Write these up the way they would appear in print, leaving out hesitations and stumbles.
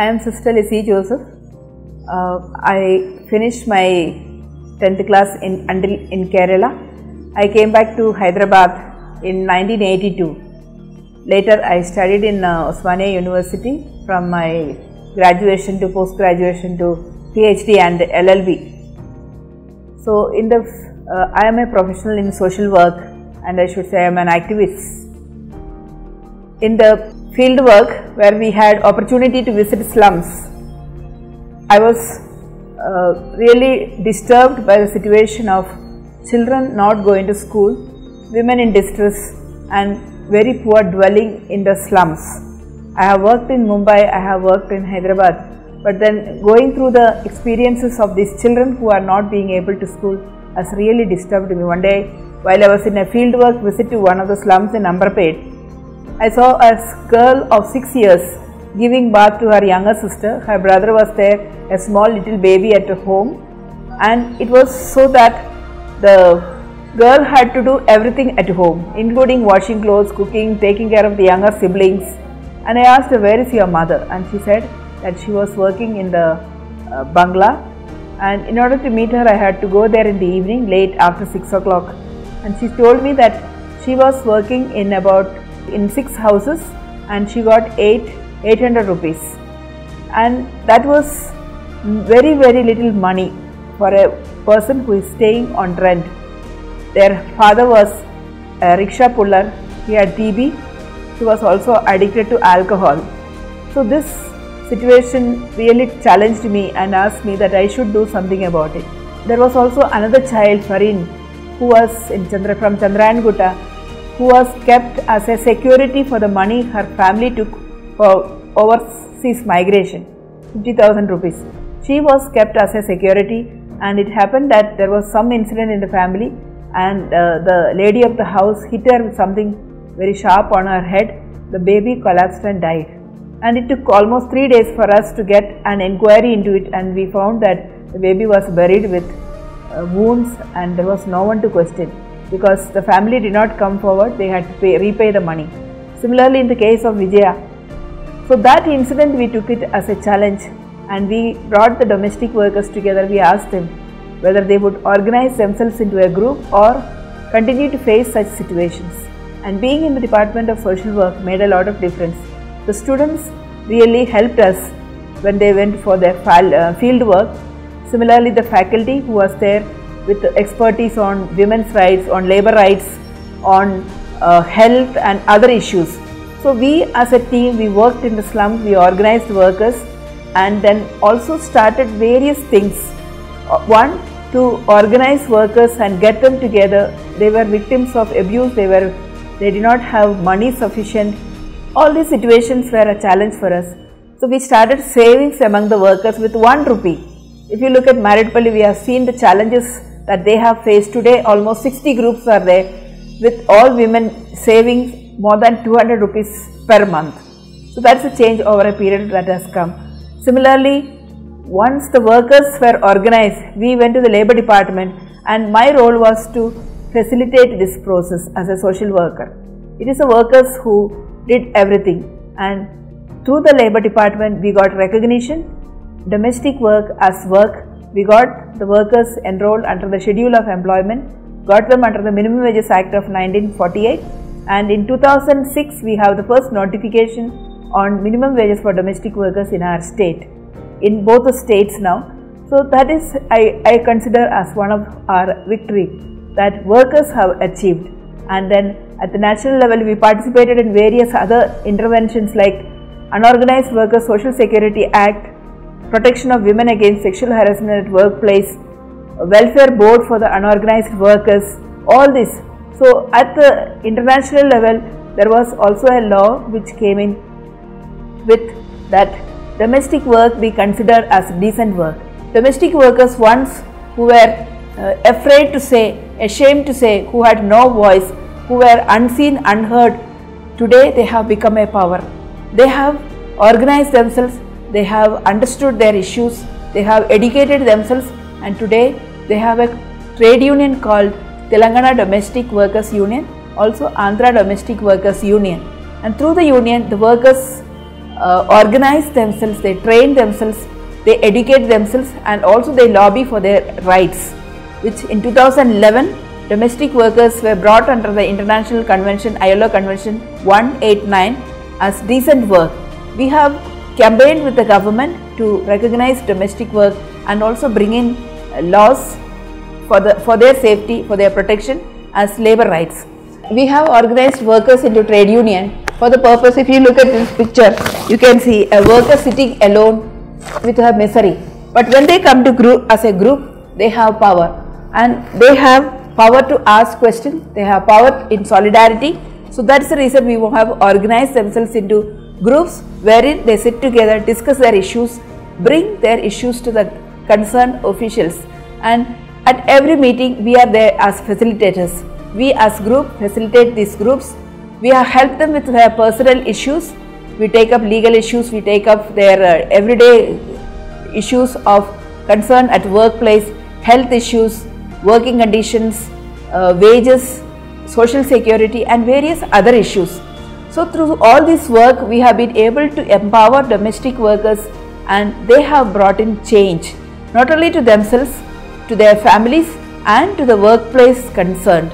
I am Sister Lizzie Joseph. I finished my 10th class in Kerala. I came back to Hyderabad in 1982. Later I studied in Osmania University from my graduation to post-graduation to PhD and LLB. So I am a professional in social work, and I should say I am an activist. In the field work where we had opportunity to visit slums, I was really disturbed by the situation of children not going to school, women in distress and very poor dwelling in the slums. I have worked in Mumbai, I have worked in Hyderabad, but then going through the experiences of these children who are not being able to school has really disturbed me. One day while I was in a field work visit to one of the slums in Amberpet, I saw a girl of 6 years giving birth to her younger sister. Her brother was there, a small little baby at home, and it was so that the girl had to do everything at home, including washing clothes, cooking, taking care of the younger siblings. And I asked her, "Where is your mother?" And she said that she was working in the bungalow, and in order to meet her I had to go there in the evening late after 6 o'clock. And she told me that she was working in 6 houses and she got 800 rupees, and that was very little money for a person who is staying on rent. Their father was a rickshaw puller, he had TB, he was also addicted to alcohol. So this situation really challenged me and asked me that I should do something about it. There was also another child, Farin, who was from Chandrayana, who was kept as a security for the money her family took for overseas migration, 50,000 rupees. She was kept as a security, and it happened that there was some incident in the family, and the lady of the house hit her with something very sharp on her head. The baby collapsed and died, and it took almost 3 days for us to get an inquiry into it, and we found that the baby was buried with wounds and there was no one to question. Because the family did not come forward, they had to repay the money. Similarly, in the case of Vijaya, so that incident we took it as a challenge, and we brought the domestic workers together. We asked them whether they would organize themselves into a group or continue to face such situations. And being in the Department of Social Work made a lot of difference. The students really helped us when they went for their field work. Similarly, the faculty who was there with expertise on women's rights, on labor rights, on health and other issues. So we as a team, we worked in the slums, we organized workers, and then also started various things. One, to organize workers and get them together. They were victims of abuse, they did not have money sufficient. All these situations were a challenge for us. So we started savings among the workers with 1 rupee. If you look at Maridpalli, we have seen the challenges that they have faced. Today almost 60 groups are there, with all women saving more than 200 rupees per month. So that's a change over a period that has come. Similarly, once the workers were organized, we went to the labor department, and my role was to facilitate this process as a social worker. It is the workers who did everything, and through the labor department we got recognition, domestic work as work. We got the workers enrolled under the Schedule of Employment, got them under the Minimum Wages Act of 1948, and in 2006 we have the first notification on minimum wages for domestic workers in our state, in both the states now. So that is, I consider as one of our victory that workers have achieved. And then at the national level we participated in various other interventions like Unorganized Workers Social Security Act, Protection of Women Against Sexual Harassment at Workplace, Welfare Board for the Unorganized Workers, all this. So at the international level there was also a law which came in with that domestic work we consider as decent work. Domestic workers once who were afraid to say, ashamed to say, who had no voice, who were unseen, unheard, today they have become a power. They have organized themselves, they have understood their issues, they have educated themselves, and today they have a trade union called Telangana Domestic Workers Union, also Andhra Domestic Workers Union. And through the union, the workers organize themselves, they train themselves, they educate themselves, and also they lobby for their rights, which in 2011 domestic workers were brought under the International Convention, ILO Convention 189 as decent work. We have campaigned with the government to recognize domestic work and also bring in laws for their safety, for their protection as labor rights. We have organized workers into trade union for the purpose. If you look at this picture, you can see a worker sitting alone with her misery. But when they come to group as a group, they have power, and they have power to ask questions, they have power in solidarity. So that's the reason we have organized themselves into groups wherein they sit together, discuss their issues, bring their issues to the concerned officials, and at every meeting we are there as facilitators. We as group facilitate these groups. We have helped them with their personal issues. We take up legal issues, we take up their everyday issues of concern at workplace, health issues, working conditions, wages, social security, and various other issues. So through all this work, we have been able to empower domestic workers, and they have brought in change, not only to themselves, to their families, and to the workplace concerned.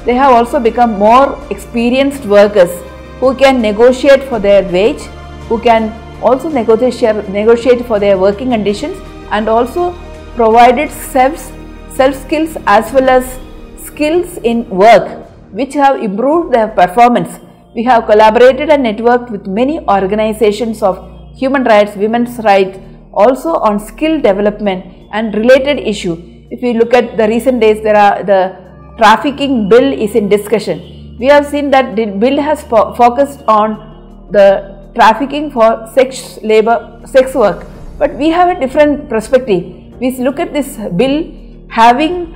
They have also become more experienced workers who can negotiate for their wage, who can also negotiate for their working conditions, and also provided self skills as well as skills in work, which have improved their performance. We have collaborated and networked with many organizations of human rights, women's rights, also on skill development and related issue. If you look at the recent days, the trafficking bill is in discussion. We have seen that the bill has focused on the trafficking for sex work, but we have a different perspective. We look at this bill having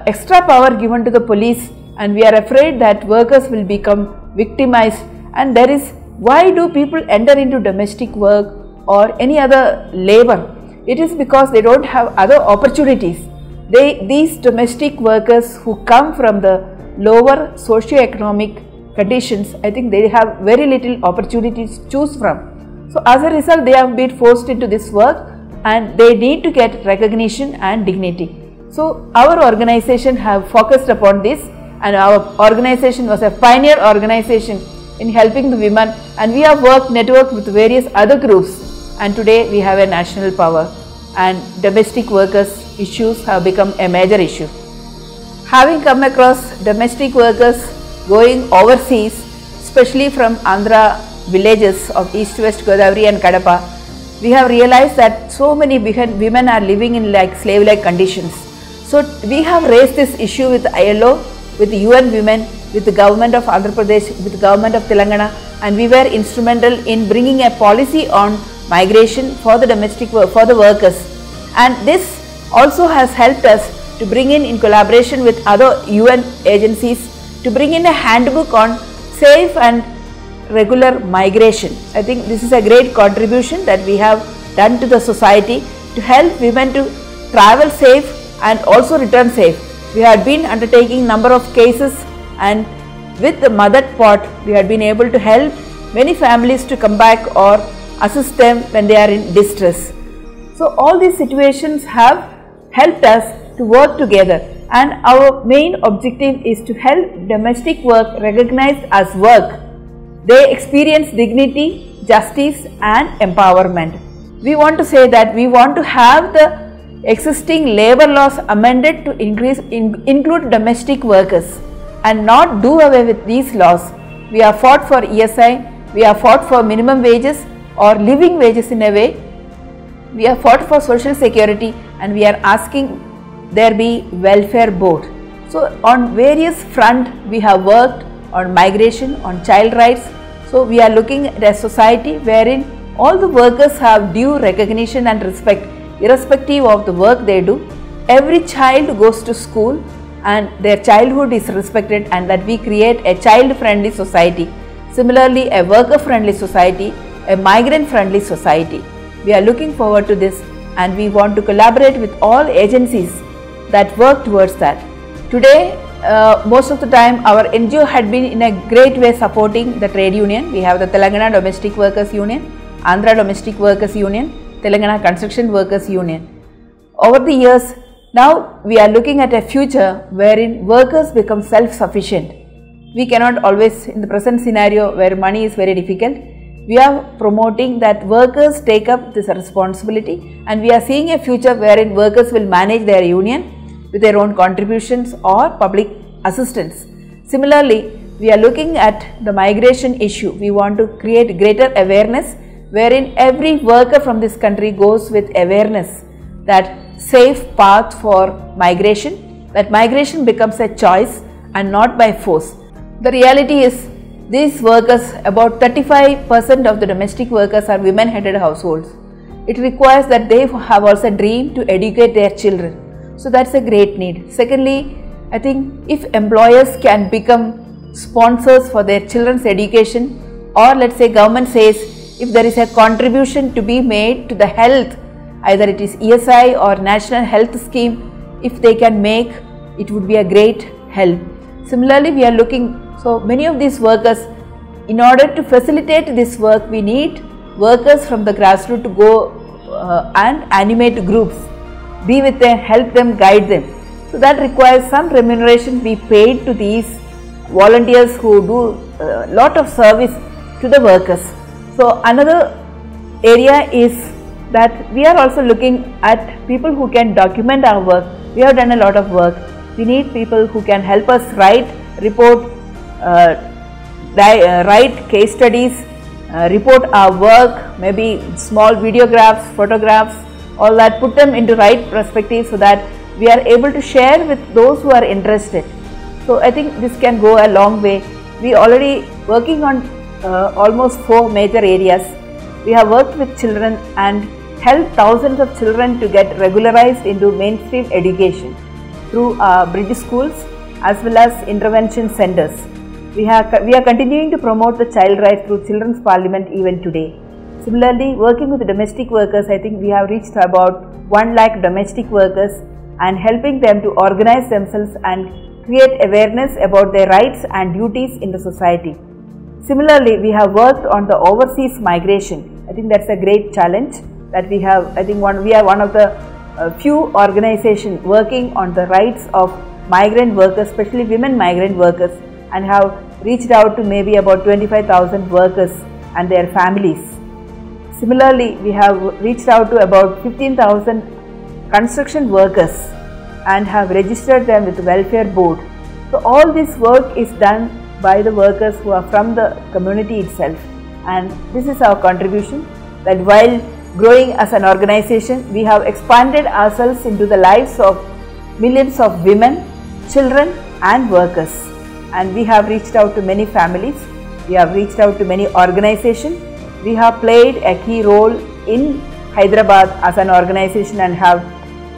extra power given to the police, and we are afraid that workers will become victimized. And there is, why do people enter into domestic work or any other labor? It is because they don't have other opportunities. These domestic workers who come from the lower socio-economic conditions, I think they have very little opportunities to choose from. So as a result, they have been forced into this work, and they need to get recognition and dignity. So our organization have focused upon this, and our organization was a pioneer organization in helping the women, and we have networked with various other groups, and today we have a national power, and domestic workers issues have become a major issue. Having come across domestic workers going overseas, especially from Andhra villages of East West Godavari and Kadapa, we have realized that so many women are living in like slave-like conditions. So we have raised this issue with ILO, with UN Women, with the government of Andhra Pradesh, with the government of Telangana, and we were instrumental in bringing a policy on migration for the domestic work, for the workers. And this also has helped us to bring in collaboration with other UN agencies, to bring in a handbook on safe and regular migration. I think this is a great contribution that we have done to the society to help women to travel safe and also return safe. We had been undertaking number of cases, and with the mother pot, we had been able to help many families to come back or assist them when they are in distress. So all these situations have helped us to work together, and our main objective is to help domestic work recognized as work. They experience dignity, justice and empowerment. We want to say that we want to have the existing labor laws amended to include domestic workers and not do away with these laws. We have fought for ESI, we have fought for minimum wages or living wages in a way. We have fought for social security, and we are asking there be welfare board. So on various front we have worked on migration, on child rights. So we are looking at a society wherein all the workers have due recognition and respect, irrespective of the work they do. Every child goes to school and their childhood is respected, and that we create a child friendly society. Similarly, a worker friendly society, a migrant friendly society. We are looking forward to this, and we want to collaborate with all agencies that work towards that. Today, most of the time our NGO had been in a great way supporting the trade union. We have the Telangana Domestic Workers Union, Andhra Domestic Workers Union, Telangana Construction Workers Union. Over the years, now we are looking at a future wherein workers become self-sufficient. We cannot always, in the present scenario where money is very difficult, we are promoting that workers take up this responsibility, and we are seeing a future wherein workers will manage their union with their own contributions or public assistance. Similarly, we are looking at the migration issue. We want to create greater awareness wherein every worker from this country goes with awareness that safe path for migration, that migration becomes a choice and not by force. The reality is, these workers, about 35% of the domestic workers are women-headed households. It requires that they have also a dream to educate their children. So that's a great need. Secondly, I think if employers can become sponsors for their children's education, or let's say government says if there is a contribution to be made to the health, either it is ESI or National Health Scheme, if they can make, it would be a great help. Similarly, we are looking, so many of these workers, in order to facilitate this work, we need workers from the grassroots to go and animate groups, be with them, help them, guide them. So that requires some remuneration be paid to these volunteers who do a lot of service to the workers. So another area is that we are also looking at people who can document our work. We have done a lot of work. We need people who can help us write, report, write case studies, report our work, maybe small videographs, photographs, all that, put them into right perspective so that we are able to share with those who are interested. So I think this can go a long way. We are already working on almost 4 major areas. We have worked with children and helped thousands of children to get regularized into mainstream education through bridge schools as well as intervention centers. We are continuing to promote the child rights through Children's Parliament even today. Similarly, working with the domestic workers, I think we have reached about 1 lakh domestic workers and helping them to organize themselves and create awareness about their rights and duties in the society. Similarly, we have worked on the overseas migration. I think that's a great challenge that we have. I think we are one of the few organizations working on the rights of migrant workers, especially women migrant workers, and have reached out to maybe about 25,000 workers and their families. Similarly, we have reached out to about 15,000 construction workers and have registered them with the welfare board. So all this work is done by the workers who are from the community itself, and this is our contribution, that while growing as an organization, we have expanded ourselves into the lives of millions of women, children and workers, and we have reached out to many families, we have reached out to many organizations. We have played a key role in Hyderabad as an organization and have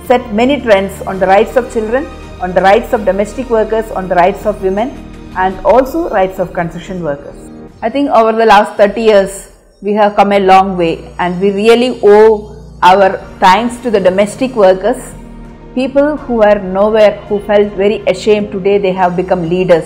set many trends on the rights of children, on the rights of domestic workers, on the rights of women and also rights of construction workers. I think over the last 30 years we have come a long way, and we really owe our thanks to the domestic workers, people who were nowhere, who felt very ashamed. Today they have become leaders.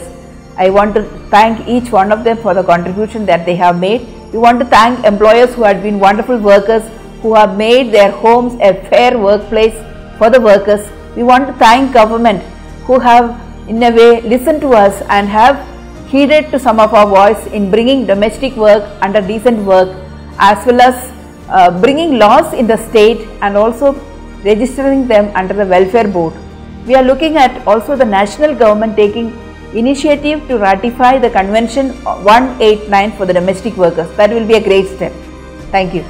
I want to thank each one of them for the contribution that they have made. We want to thank employers who have been wonderful workers, who have made their homes a fair workplace for the workers. We want to thank government who have in a way listened to us and have heeded to some of our voice in bringing domestic work under decent work, as well as bringing laws in the state and also registering them under the welfare board. We are looking at also the national government taking initiative to ratify the Convention 189 for the domestic workers. That will be a great step. Thank you.